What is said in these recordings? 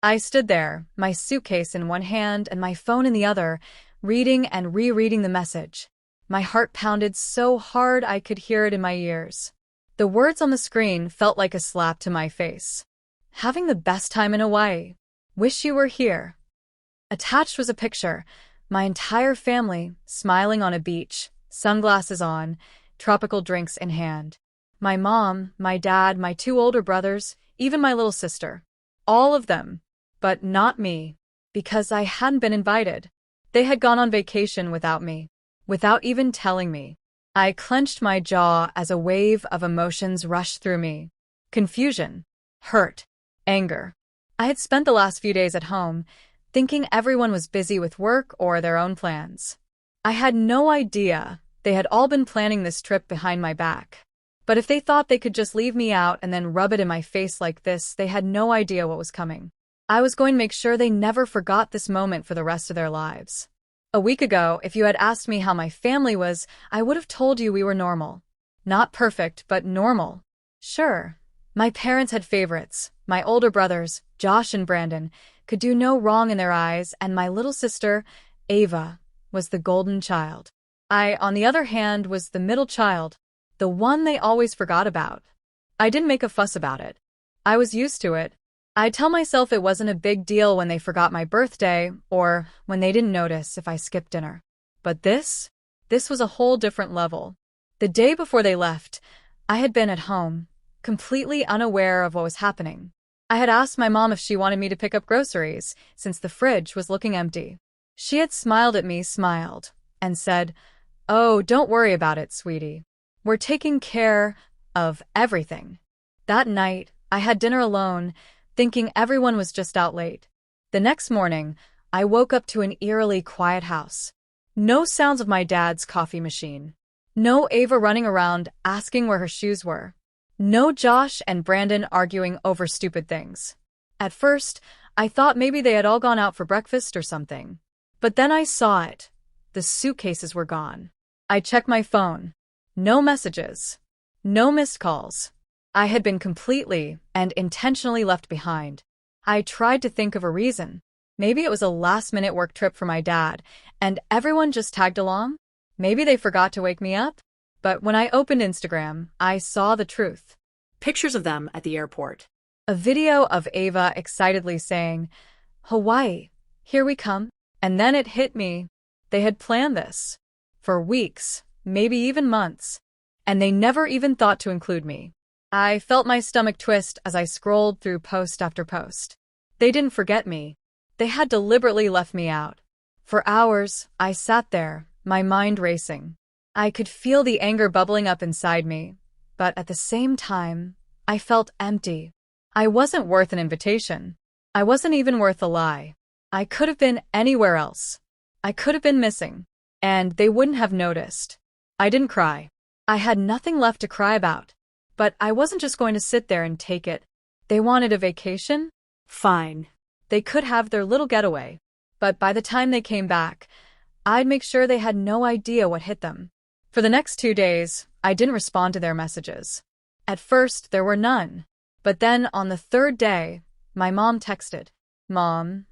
I stood there, my suitcase in one hand and my phone in the other, reading and rereading the message. My heart pounded so hard I could hear it in my ears. The words on the screen felt like a slap to my face. Having the best time in Hawaii. Wish you were here. Attached was a picture, my entire family smiling on a beach, sunglasses on, tropical drinks in hand. My mom, my dad, my two older brothers, even my little sister. All of them. But not me. Because I hadn't been invited. They had gone on vacation without me. Without even telling me. I clenched my jaw as a wave of emotions rushed through me. Confusion. Hurt. Anger. I had spent the last few days at home, thinking everyone was busy with work or their own plans. I had no idea they had all been planning this trip behind my back. But if they thought they could just leave me out and then rub it in my face like this, they had no idea what was coming. I was going to make sure they never forgot this moment for the rest of their lives. A week ago, if you had asked me how my family was, I would have told you we were normal. Not perfect, but normal. Sure, my parents had favorites. My older brothers, Josh and Brandon, could do no wrong in their eyes, and my little sister, Ava, was the golden child. I, on the other hand, was the middle child, the one they always forgot about. I didn't make a fuss about it. I was used to it. I'd tell myself it wasn't a big deal when they forgot my birthday, or when they didn't notice if I skipped dinner. But this was a whole different level. The day before they left, I had been at home, completely unaware of what was happening. I had asked my mom if she wanted me to pick up groceries, since the fridge was looking empty. She had smiled at me, and said, "Oh, don't worry about it, sweetie. We're taking care of everything." That night, I had dinner alone, thinking everyone was just out late. The next morning, I woke up to an eerily quiet house. No sounds of my dad's coffee machine. No Ava running around asking where her shoes were. No Josh and Brandon arguing over stupid things. At first, I thought maybe they had all gone out for breakfast or something. But then I saw it. The suitcases were gone. I checked my phone. No messages. No missed calls. I had been completely and intentionally left behind. I tried to think of a reason. Maybe it was a last-minute work trip for my dad, and everyone just tagged along? Maybe they forgot to wake me up? But when I opened Instagram, I saw the truth. Pictures of them at the airport. A video of Ava excitedly saying, "Hawaii, here we come." And then it hit me. They had planned this. For weeks, maybe even months. And they never even thought to include me. I felt my stomach twist as I scrolled through post after post. They didn't forget me. They had deliberately left me out. For hours, I sat there, my mind racing. I could feel the anger bubbling up inside me, but at the same time, I felt empty. I wasn't worth an invitation. I wasn't even worth a lie. I could have been anywhere else. I could have been missing, and they wouldn't have noticed. I didn't cry. I had nothing left to cry about. But I wasn't just going to sit there and take it. They wanted a vacation? Fine. They could have their little getaway. But by the time they came back, I'd make sure they had no idea what hit them. For the next 2 days, I didn't respond to their messages. At first, there were none. But then, on the third day, my mom texted, "Mom,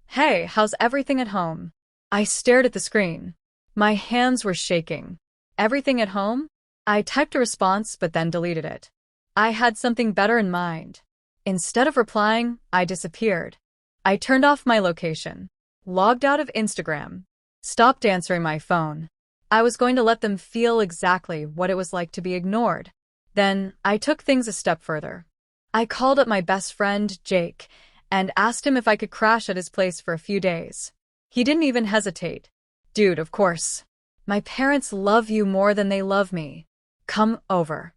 hey, how's everything at home?" I stared at the screen. My hands were shaking. Everything at home? I typed a response but then deleted it. I had something better in mind. Instead of replying, I disappeared. I turned off my location, logged out of Instagram, stopped answering my phone. I was going to let them feel exactly what it was like to be ignored. Then, I took things a step further. I called up my best friend, Jake, and asked him if I could crash at his place for a few days. He didn't even hesitate. "Dude, of course. My parents love you more than they love me. Come over."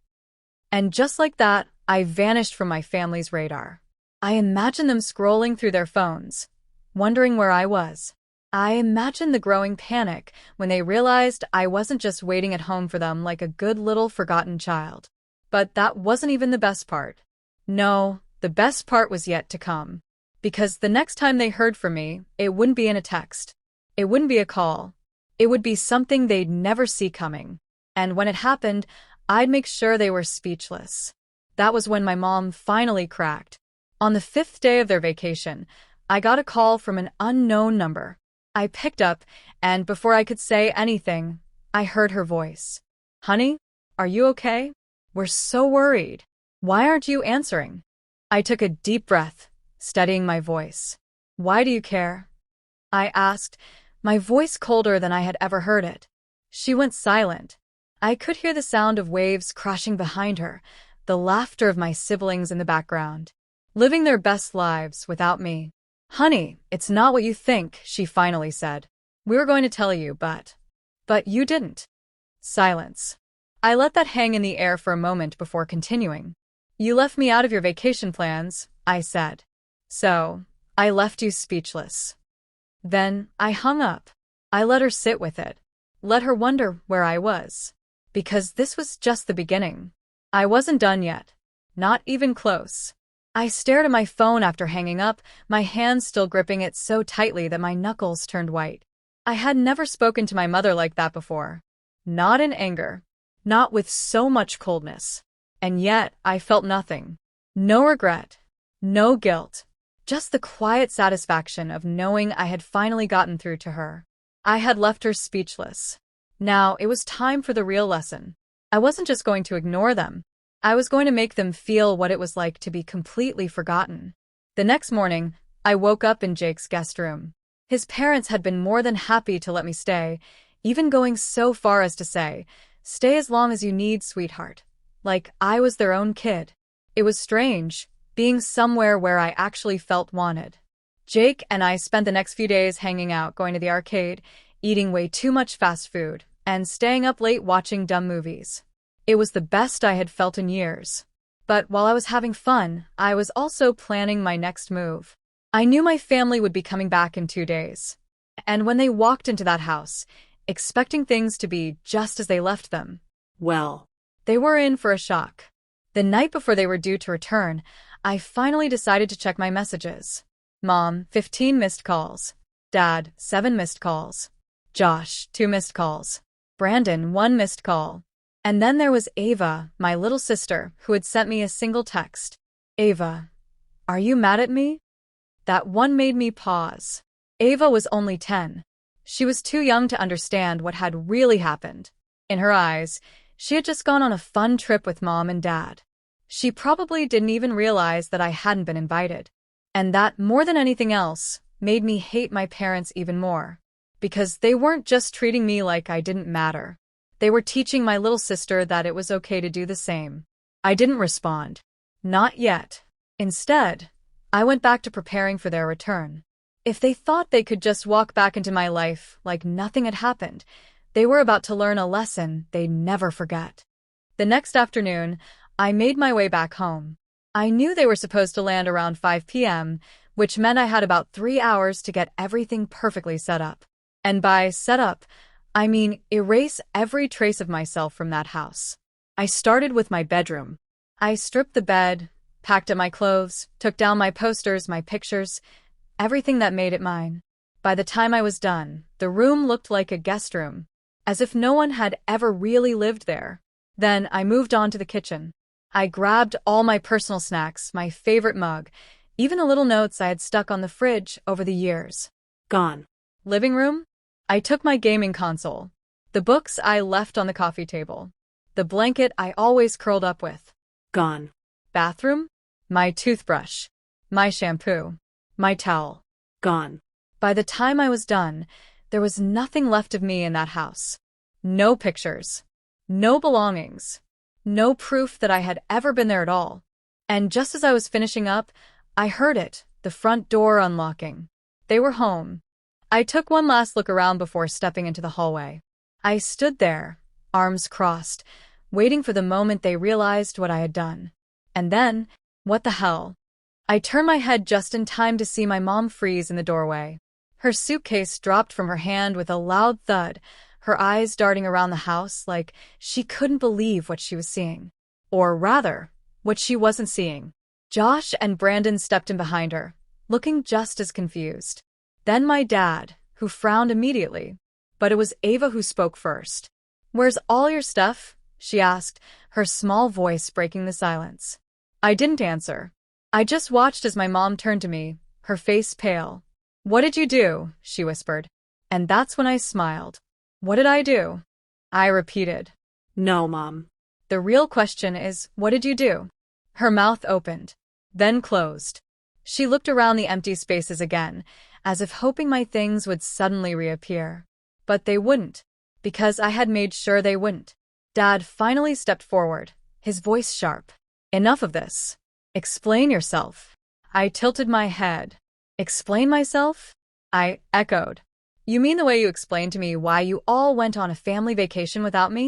And just like that, I vanished from my family's radar. I imagined them scrolling through their phones, wondering where I was. I imagined the growing panic when they realized I wasn't just waiting at home for them like a good little forgotten child. But that wasn't even the best part. No, the best part was yet to come. Because the next time they heard from me, it wouldn't be in a text. It wouldn't be a call. It would be something they'd never see coming. And when it happened, I'd make sure they were speechless. That was when my mom finally cracked. On the 5th day of their vacation, I got a call from an unknown number. I picked up, and before I could say anything, I heard her voice. "Honey, are you okay? We're so worried. Why aren't you answering?" I took a deep breath, steadying my voice. "Why do you care?" I asked, my voice colder than I had ever heard it. She went silent. I could hear the sound of waves crashing behind her, the laughter of my siblings in the background, living their best lives without me. "Honey, it's not what you think," she finally said. "We were going to tell you, but you didn't." Silence. I let that hang in the air for a moment before continuing. "You left me out of your vacation plans," I said. "So, I left you speechless." Then, I hung up. I let her sit with it. Let her wonder where I was. Because this was just the beginning. I wasn't done yet. Not even close. I stared at my phone after hanging up, my hands still gripping it so tightly that my knuckles turned white. I had never spoken to my mother like that before. Not in anger. Not with so much coldness. And yet, I felt nothing. No regret. No guilt. Just the quiet satisfaction of knowing I had finally gotten through to her. I had left her speechless. Now, it was time for the real lesson. I wasn't just going to ignore them. I was going to make them feel what it was like to be completely forgotten. The next morning, I woke up in Jake's guest room. His parents had been more than happy to let me stay, even going so far as to say, "Stay as long as you need, sweetheart." Like I was their own kid. It was strange, being somewhere where I actually felt wanted. Jake and I spent the next few days hanging out, going to the arcade, eating way too much fast food, and staying up late watching dumb movies. It was the best I had felt in years. But while I was having fun, I was also planning my next move. I knew my family would be coming back in 2 days. And when they walked into that house, expecting things to be just as they left them, Well, they were in for a shock. The night before they were due to return, I finally decided to check my messages. Mom, 15 missed calls. Dad, 7 missed calls. Josh, 2 missed calls. Brandon, 1 missed call. And then there was Ava, my little sister, who had sent me a single text. "Ava, are you mad at me?" That one made me pause. Ava was only 10. She was too young to understand what had really happened. In her eyes, she had just gone on a fun trip with Mom and Dad. She probably didn't even realize that I hadn't been invited. And that, more than anything else, made me hate my parents even more. Because they weren't just treating me like I didn't matter. They were teaching my little sister that it was okay to do the same. I didn't respond. Not yet. Instead, I went back to preparing for their return. If they thought they could just walk back into my life like nothing had happened, they were about to learn a lesson they'd never forget. The next afternoon, I made my way back home. I knew they were supposed to land around 5 p.m., which meant I had about 3 hours to get everything perfectly set up. And by set up, I mean erase every trace of myself from that house. I started with my bedroom. I stripped the bed, packed up my clothes, took down my posters, my pictures, everything that made it mine. By the time I was done, the room looked like a guest room, as if no one had ever really lived there. Then I moved on to the kitchen. I grabbed all my personal snacks, my favorite mug, even the little notes I had stuck on the fridge over the years. Gone. Living room? I took my gaming console. The books I left on the coffee table. The blanket I always curled up with. Gone. Bathroom? My toothbrush. My shampoo. My towel. Gone. By the time I was done, there was nothing left of me in that house. No pictures. No belongings. No proof that I had ever been there at all. And just as I was finishing up, I heard it, the front door unlocking. They were home. I took one last look around before stepping into the hallway. I stood there, arms crossed, waiting for the moment they realized what I had done. And then, what the hell? I turned my head just in time to see my mom freeze in the doorway. Her suitcase dropped from her hand with a loud thud, her eyes darting around the house like she couldn't believe what she was seeing. Or rather, what she wasn't seeing. Josh and Brandon stepped in behind her, looking just as confused. Then my dad, who frowned immediately. But it was Ava who spoke first. "Where's all your stuff?" she asked, her small voice breaking the silence. I didn't answer. I just watched as my mom turned to me, her face pale. "What did you do?" she whispered. And that's when I smiled. "What did I do?" I repeated. No, Mom. "The real question is, what did you do?" Her mouth opened, then closed. She looked around the empty spaces again, as if hoping my things would suddenly reappear. But they wouldn't, because I had made sure they wouldn't. Dad finally stepped forward, his voice sharp. "Enough of this. Explain yourself." I tilted my head. "Explain myself?" I echoed. "You mean the way you explained to me why you all went on a family vacation without me?"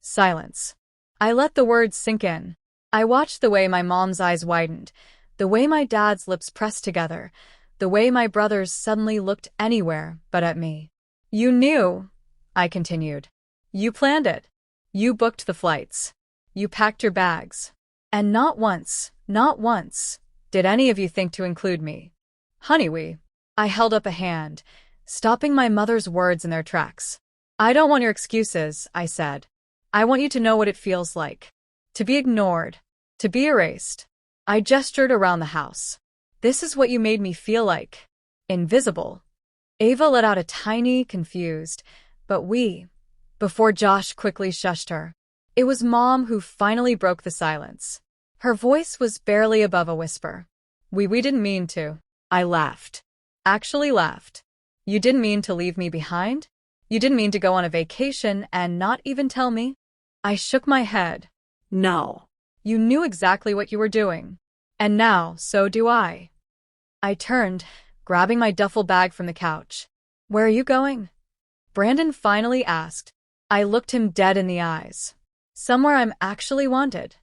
Silence. I let the words sink in. I watched the way my mom's eyes widened, the way my dad's lips pressed together, the way my brothers suddenly looked anywhere but at me. "You knew," I continued. "You planned it. You booked the flights. You packed your bags. And not once, did any of you think to include me. Honey, I held up a hand, stopping my mother's words in their tracks. "I don't want your excuses," I said. "I want you to know what it feels like. To be ignored. To be erased." I gestured around the house. "This is what you made me feel like. Invisible." Ava let out a tiny, confused, "But we," before Josh quickly shushed her. It was Mom who finally broke the silence. Her voice was barely above a whisper. We didn't mean to." I laughed. Actually laughed. "You didn't mean to leave me behind? You didn't mean to go on a vacation and not even tell me?" I shook my head. No. "You knew exactly what you were doing. And now, so do I." I turned, grabbing my duffel bag from the couch. "Where are you going?" Brandon finally asked. I looked him dead in the eyes. "Somewhere I'm actually wanted."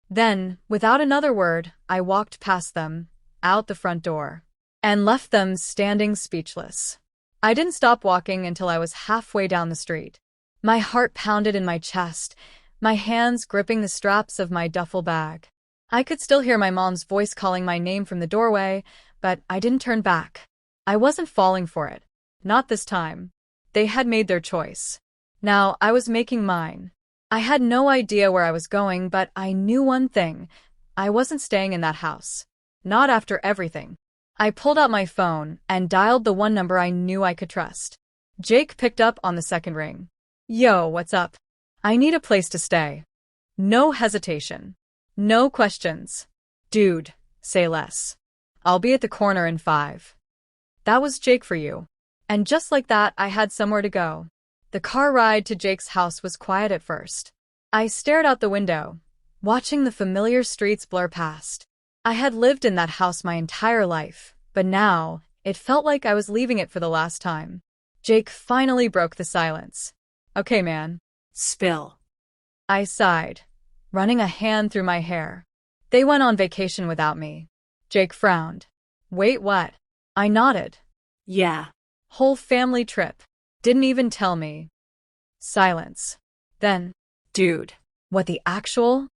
Then, without another word, I walked past them, out the front door, and left them standing speechless. I didn't stop walking until I was halfway down the street. My heart pounded in my chest, my hands gripping the straps of my duffel bag. I could still hear my mom's voice calling my name from the doorway, but I didn't turn back. I wasn't falling for it. Not this time. They had made their choice. Now I was making mine. I had no idea where I was going, but I knew one thing. I wasn't staying in that house. Not after everything. I pulled out my phone and dialed the one number I knew I could trust. Jake picked up on the second ring. "Yo, what's up? I need a place to stay." No hesitation. No questions. "Dude, say less. I'll be at the corner in 5. That was Jake for you. And just like that, I had somewhere to go. The car ride to Jake's house was quiet at first. I stared out the window, watching the familiar streets blur past. I had lived in that house my entire life, but now, it felt like I was leaving it for the last time. Jake finally broke the silence. "Okay, man." Spill. I sighed, running a hand through my hair. "They went on vacation without me." Jake frowned. "Wait, what?" I nodded. Yeah. "Whole family trip. Didn't even tell me." Silence. Then, Dude. "What the actual?"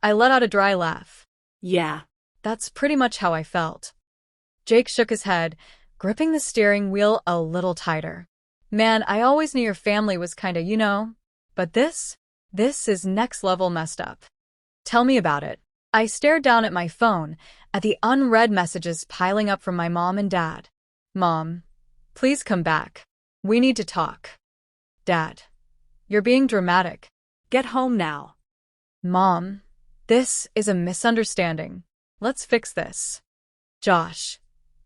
I let out a dry laugh. Yeah. That's pretty much how I felt. Jake shook his head, gripping the steering wheel a little tighter. "Man, I always knew your family was kinda. But this is next level messed up." "Tell me about it." I stared down at my phone, at the unread messages piling up from my mom and dad. "Mom, please come back. We need to talk." "Dad, you're being dramatic." Get home now. "Mom, this is a misunderstanding. Let's fix this." "Josh.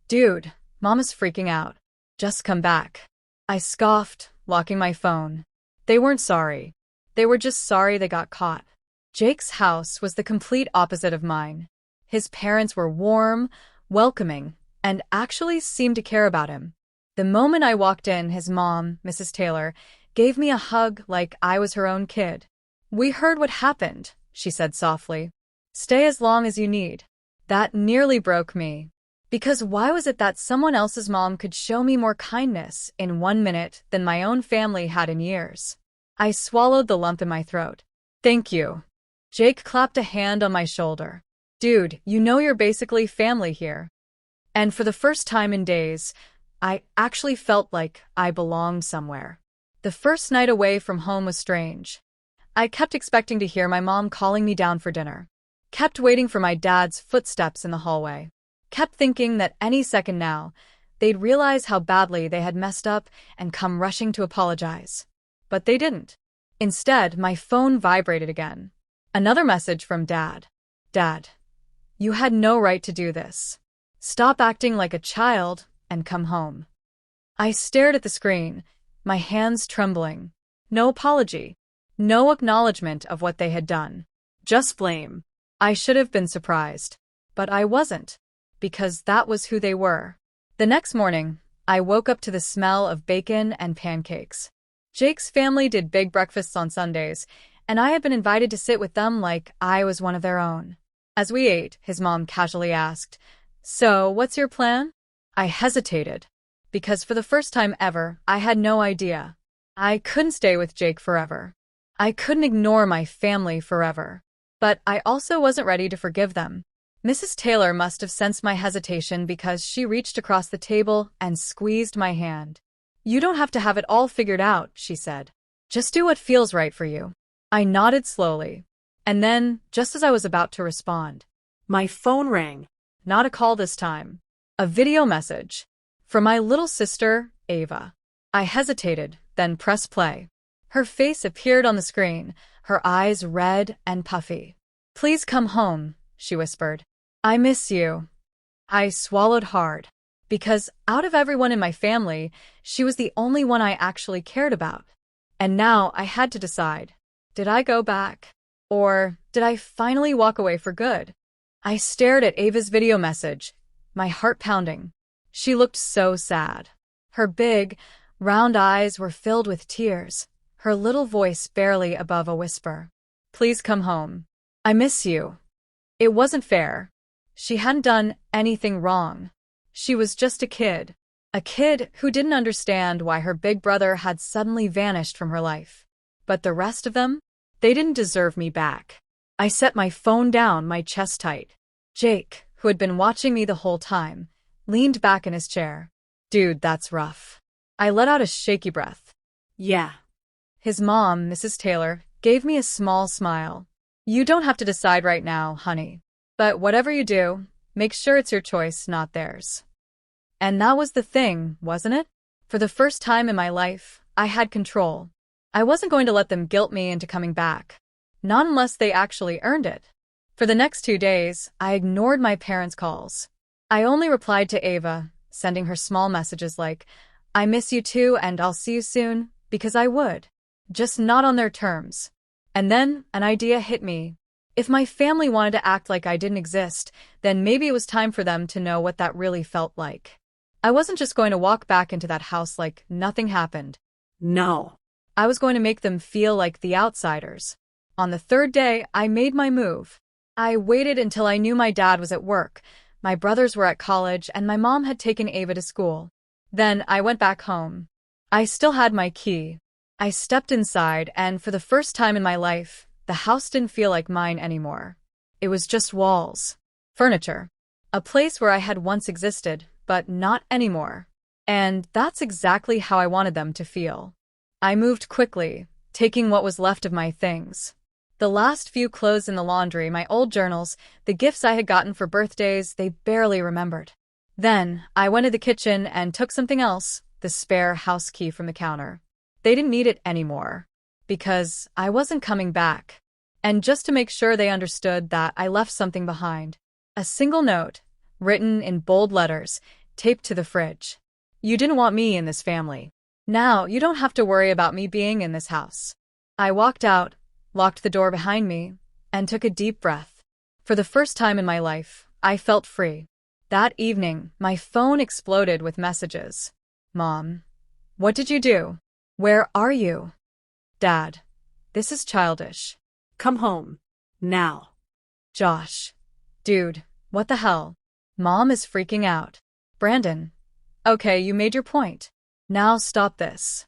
Dude, Mom is freaking out. Just come back." I scoffed, locking my phone. They weren't sorry. They were just sorry they got caught. Jake's house was the complete opposite of mine. His parents were warm, welcoming, and actually seemed to care about him. The moment I walked in, his mom, Mrs. Taylor, gave me a hug like I was her own kid. "We heard what happened," she said softly. "Stay as long as you need." That nearly broke me. Because why was it that someone else's mom could show me more kindness in 1 minute than my own family had in years? I swallowed the lump in my throat. "Thank you." Jake clapped a hand on my shoulder. "Dude, you know you're basically family here." And for the first time in days, I actually felt like I belonged somewhere. The first night away from home was strange. I kept expecting to hear my mom calling me down for dinner. Kept waiting for my dad's footsteps in the hallway. Kept thinking that any second now, they'd realize how badly they had messed up and come rushing to apologize. But they didn't. Instead, my phone vibrated again. Another message from Dad. Dad, you had no right to do this. Stop acting like a child and come home. I stared at the screen, my hands trembling. No apology. No acknowledgement of what they had done. Just blame. I should have been surprised. But I wasn't. Because that was who they were. The next morning, I woke up to the smell of bacon and pancakes. Jake's family did big breakfasts on Sundays, and I had been invited to sit with them like I was one of their own. As we ate, his mom casually asked, "So, what's your plan?" I hesitated. Because for the first time ever, I had no idea. I couldn't stay with Jake forever. I couldn't ignore my family forever. But I also wasn't ready to forgive them. Mrs. Taylor must have sensed my hesitation because she reached across the table and squeezed my hand. "You don't have to have it all figured out," she said. "Just do what feels right for you." I nodded slowly. And then, just as I was about to respond, My phone rang. not a call this time. A video message. From my little sister, Ava. I hesitated, then pressed play. Her face appeared on the screen, her eyes red and puffy. "Please come home," she whispered. "I miss you." I swallowed hard. Because out of everyone in my family, she was the only one I actually cared about. And now I had to decide. Did I go back? Or did I finally walk away for good? I stared at Ava's video message, my heart pounding. She looked so sad. Her big, round eyes were filled with tears, her little voice barely above a whisper. "Please come home. I miss you." It wasn't fair. She hadn't done anything wrong. She was just a kid who didn't understand why her big brother had suddenly vanished from her life. But the rest of them? They didn't deserve me back. I set my phone down, my chest tight. Jake, who had been watching me the whole time, leaned back in his chair. "Dude, that's rough." I let out a shaky breath. Yeah. His mom, Mrs. Taylor, gave me a small smile. "You don't have to decide right now, honey. But whatever you do, make sure it's your choice, not theirs." And that was the thing, wasn't it? For the first time in my life, I had control. I wasn't going to let them guilt me into coming back. Not unless they actually earned it. For the next 2 days, I ignored my parents' calls. I only replied to Ava, sending her small messages like, "I miss you too and I'll see you soon," because I would. Just not on their terms. And then an idea hit me. If my family wanted to act like I didn't exist, then maybe it was time for them to know what that really felt like. I wasn't just going to walk back into that house like nothing happened. No. I was going to make them feel like the outsiders. On the 3rd day, I made my move. I waited until I knew my dad was at work, my brothers were at college, and my mom had taken Ava to school. Then I went back home. I still had my key. I stepped inside, and for the first time in my life, the house didn't feel like mine anymore. It was just walls. Furniture. A place where I had once existed, but not anymore. And that's exactly how I wanted them to feel. I moved quickly, taking what was left of my things. The last few clothes in the laundry, my old journals, the gifts I had gotten for birthdays, they barely remembered. Then, I went to the kitchen and took something else, the spare house key from the counter. They didn't need it anymore. Because I wasn't coming back. And just to make sure they understood that I left something behind. A single note, written in bold letters, taped to the fridge. "You didn't want me in this family. Now you don't have to worry about me being in this house." I walked out, locked the door behind me, and took a deep breath. For the first time in my life, I felt free. That evening, my phone exploded with messages. "Mom, what did you do? Where are you? Dad, this is childish. Come home. Now. Josh, dude, what the hell? Mom is freaking out. Brandon, okay, you made your point. Now stop this."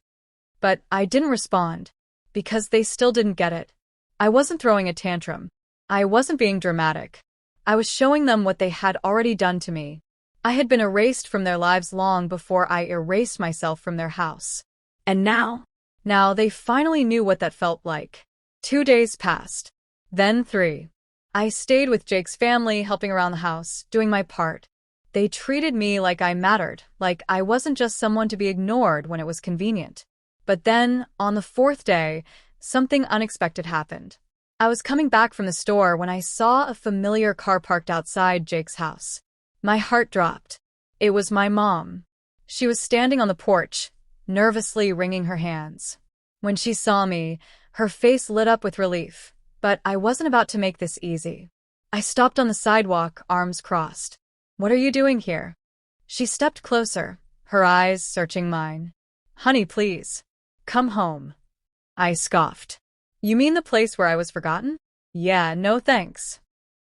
But I didn't respond. Because they still didn't get it. I wasn't throwing a tantrum. I wasn't being dramatic. I was showing them what they had already done to me. I had been erased from their lives long before I erased myself from their house. And now? Now they finally knew what that felt like. 2 days passed. Then 3. I stayed with Jake's family, helping around the house, doing my part. They treated me like I mattered, like I wasn't just someone to be ignored when it was convenient. But then, on the fourth day, something unexpected happened. I was coming back from the store when I saw a familiar car parked outside Jake's house. My heart dropped. It was my mom. She was standing on the porch, nervously wringing her hands. When she saw me, her face lit up with relief. But I wasn't about to make this easy. I stopped on the sidewalk, arms crossed. "What are you doing here?" She stepped closer, her eyes searching mine. "Honey, please. Come home." I scoffed. "You mean the place where I was forgotten?" "Yeah, no thanks."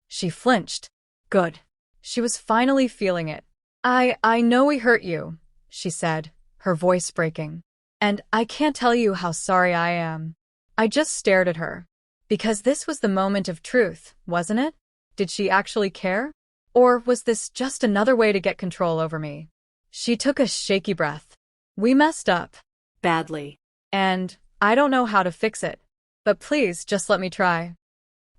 She flinched. Good. She was finally feeling it. I know we hurt you," she said, her voice breaking. "And I can't tell you how sorry I am." I just stared at her. Because this was the moment of truth, wasn't it? Did she actually care? Or was this just another way to get control over me? She took a shaky breath. "We messed up. Badly. And I don't know how to fix it. But please just let me try."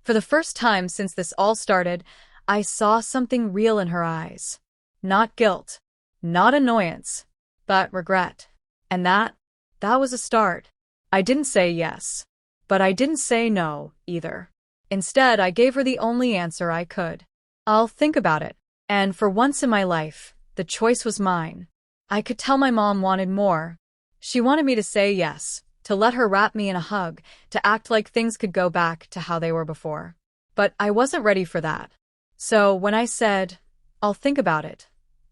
For the first time since this all started, I saw something real in her eyes. Not guilt, not annoyance, but regret. And that was a start. I didn't say yes. But I didn't say no, either. Instead, I gave her the only answer I could. "I'll think about it." And for once in my life, the choice was mine. I could tell my mom wanted more. She wanted me to say yes, to let her wrap me in a hug, to act like things could go back to how they were before. But I wasn't ready for that. So when I said, "I'll think about it,"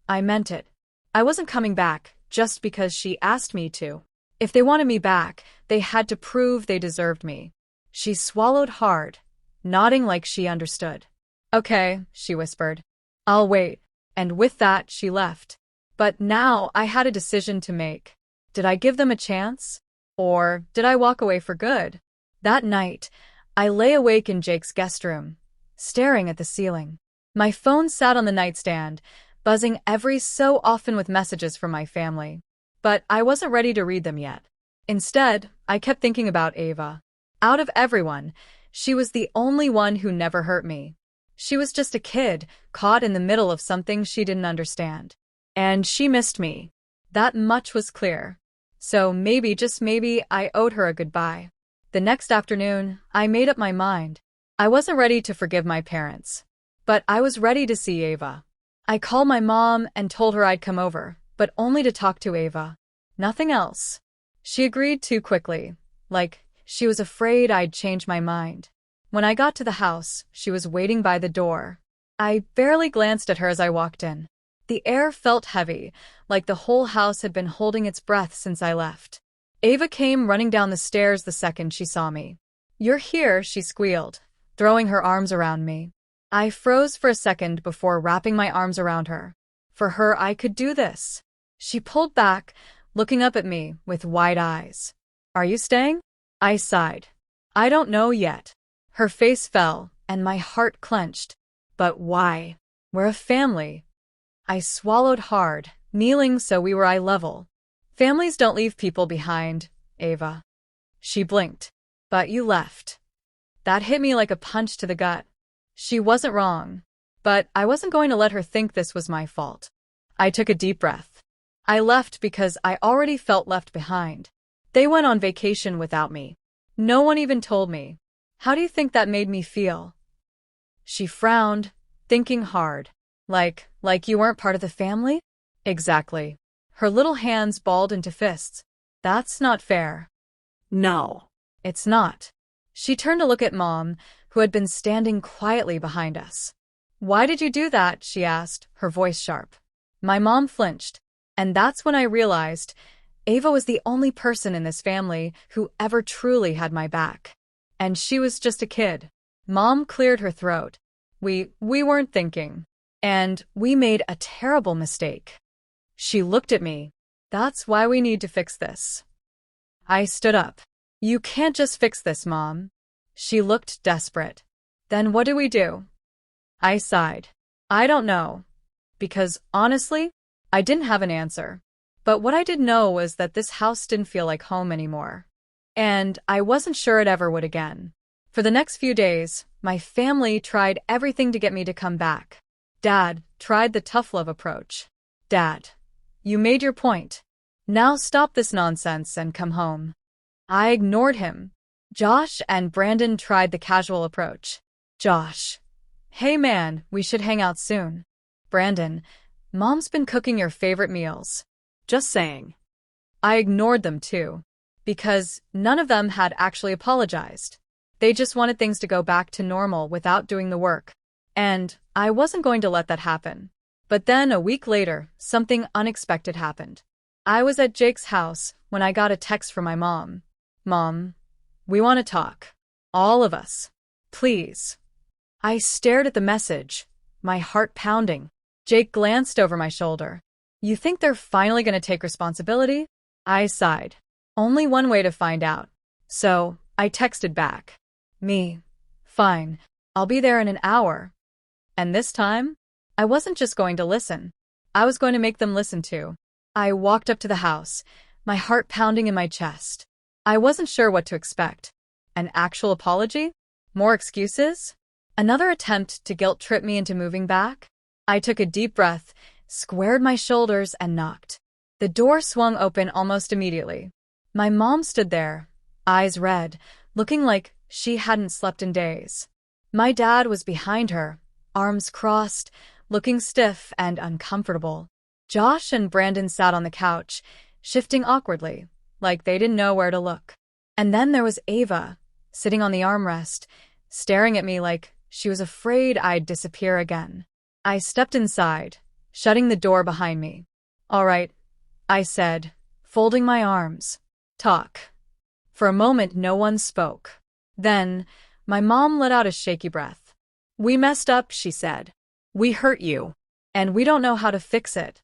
I meant it. I wasn't coming back just because she asked me to. If they wanted me back, they had to prove they deserved me. She swallowed hard, nodding like she understood. "Okay," she whispered. "I'll wait." And with that, she left. But now I had a decision to make. Did I give them a chance? Or did I walk away for good? That night, I lay awake in Jake's guest room, staring at the ceiling. My phone sat on the nightstand, buzzing every so often with messages from my family. But I wasn't ready to read them yet. Instead, I kept thinking about Ava. Out of everyone, she was the only one who never hurt me. She was just a kid, caught in the middle of something she didn't understand. And she missed me. That much was clear. So maybe, just maybe, I owed her a goodbye. The next afternoon, I made up my mind. I wasn't ready to forgive my parents. But I was ready to see Ava. I called my mom and told her I'd come over, but only to talk to Ava. Nothing else. She agreed too quickly, like she was afraid I'd change my mind. When I got to the house, she was waiting by the door. I barely glanced at her as I walked in. The air felt heavy, like the whole house had been holding its breath since I left. Ava came running down the stairs the second she saw me. "You're here," she squealed, throwing her arms around me. I froze for a second before wrapping my arms around her. For her, I could do this. She pulled back, looking up at me with wide eyes. "Are you staying?" I sighed. "I don't know yet." Her face fell, and my heart clenched. "But why? We're a family." I swallowed hard, kneeling so we were eye level. "Families don't leave people behind, Ava." She blinked. "But you left." That hit me like a punch to the gut. She wasn't wrong. But I wasn't going to let her think this was my fault. I took a deep breath. I left because I already felt left behind. They went on vacation without me. No one even told me. How do you think that made me feel? She frowned, thinking hard. Like you weren't part of the family? Exactly. Her little hands balled into fists. That's not fair. No. It's not. She turned to look at Mom, who had been standing quietly behind us. "Why did you do that?" she asked, her voice sharp. My mom flinched. And that's when I realized Ava was the only person in this family who ever truly had my back. And she was just a kid. Mom cleared her throat. We weren't thinking. And we made a terrible mistake." She looked at me. "That's why we need to fix this." I stood up. "You can't just fix this, Mom." She looked desperate. "Then what do we do?" I sighed. "I don't know." Because, honestly, I didn't have an answer. But what I did know was that this house didn't feel like home anymore. And I wasn't sure it ever would again. For the next few days, my family tried everything to get me to come back. Dad tried the tough love approach. Dad, you made your point. Now stop this nonsense and come home. I ignored him. Josh and Brandon tried the casual approach. Josh, hey man, we should hang out soon. Brandon, Mom's been cooking your favorite meals. Just saying. I ignored them too, because none of them had actually apologized. They just wanted things to go back to normal without doing the work. And I wasn't going to let that happen. But then a week later, something unexpected happened. I was at Jake's house when I got a text from my mom. Mom, we want to talk. All of us. Please. I stared at the message, my heart pounding. Jake glanced over my shoulder. You think they're finally going to take responsibility? I sighed. Only one way to find out. So, I texted back. Me. Fine. I'll be there in an hour. And this time, I wasn't just going to listen. I was going to make them listen too. I walked up to the house, my heart pounding in my chest. I wasn't sure what to expect. An actual apology? More excuses? Another attempt to guilt-trip me into moving back? I took a deep breath, squared my shoulders, and knocked. The door swung open almost immediately. My mom stood there, eyes red, looking like she hadn't slept in days. My dad was behind her, arms crossed, looking stiff and uncomfortable. Josh and Brandon sat on the couch, shifting awkwardly, like they didn't know where to look. And then there was Ava, sitting on the armrest, staring at me like she was afraid I'd disappear again. I stepped inside, shutting the door behind me. All right, I said, folding my arms. Talk. For a moment, no one spoke. Then, my mom let out a shaky breath. We messed up, she said. We hurt you, and we don't know how to fix it.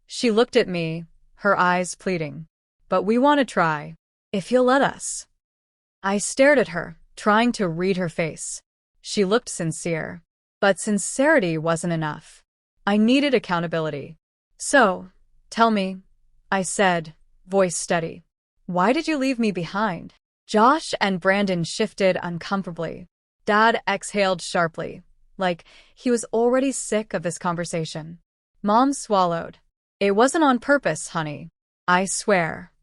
She looked at me, her eyes pleading. But we want to try, if you'll let us. I stared at her, trying to read her face. She looked sincere. But sincerity wasn't enough. I needed accountability. So, tell me, I said, voice steady. Why did you leave me behind? Josh and Brandon shifted uncomfortably. Dad exhaled sharply, like he was already sick of this conversation. Mom swallowed. It wasn't on purpose, honey. I swear.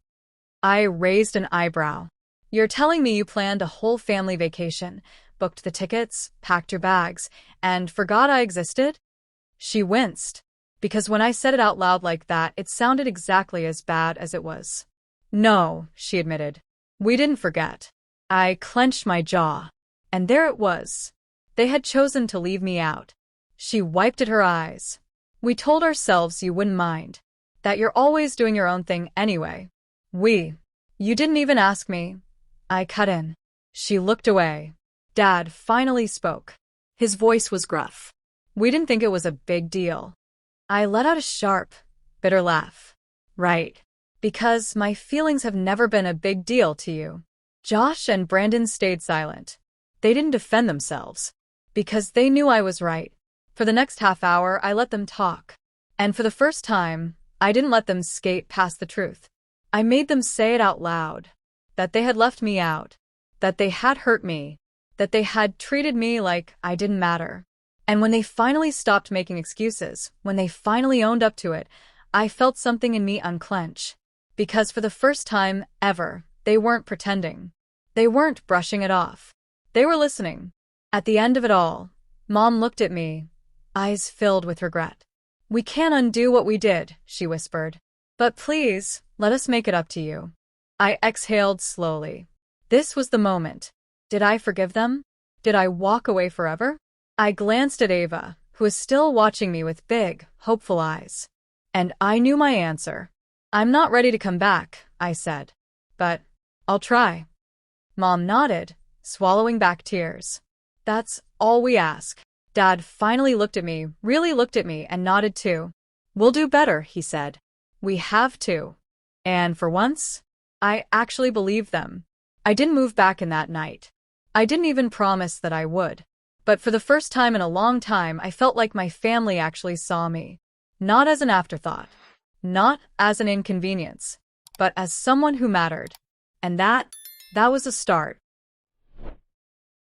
I raised an eyebrow. You're telling me you planned a whole family vacation, booked the tickets, packed your bags, and forgot I existed? She winced, because when I said it out loud like that, it sounded exactly as bad as it was. No, she admitted. We didn't forget. I clenched my jaw. And there it was. They had chosen to leave me out. She wiped at her eyes. We told ourselves you wouldn't mind, that you're always doing your own thing anyway. You didn't even ask me. I cut in. She looked away. Dad finally spoke. His voice was gruff. We didn't think it was a big deal. I let out a sharp, bitter laugh. Right. Because my feelings have never been a big deal to you. Josh and Brandon stayed silent. They didn't defend themselves, because they knew I was right. For the next half hour, I let them talk. And for the first time, I didn't let them skate past the truth. I made them say it out loud. That they had left me out. That they had hurt me. That they had treated me like I didn't matter. And when they finally stopped making excuses, when they finally owned up to it, I felt something in me unclench. Because for the first time ever, they weren't pretending. They weren't brushing it off. They were listening. At the end of it all, Mom looked at me, eyes filled with regret. We can't undo what we did, she whispered. But please, let us make it up to you. I exhaled slowly. This was the moment. Did I forgive them? Did I walk away forever? I glanced at Ava, who was still watching me with big, hopeful eyes. And I knew my answer. I'm not ready to come back, I said. But I'll try. Mom nodded, swallowing back tears. That's all we ask. Dad finally looked at me, really looked at me, and nodded too. We'll do better, he said. We have to. And for once, I actually believed them. I didn't move back in that night. I didn't even promise that I would. But for the first time in a long time, I felt like my family actually saw me. Not as an afterthought. Not as an inconvenience. But as someone who mattered. And that was a start.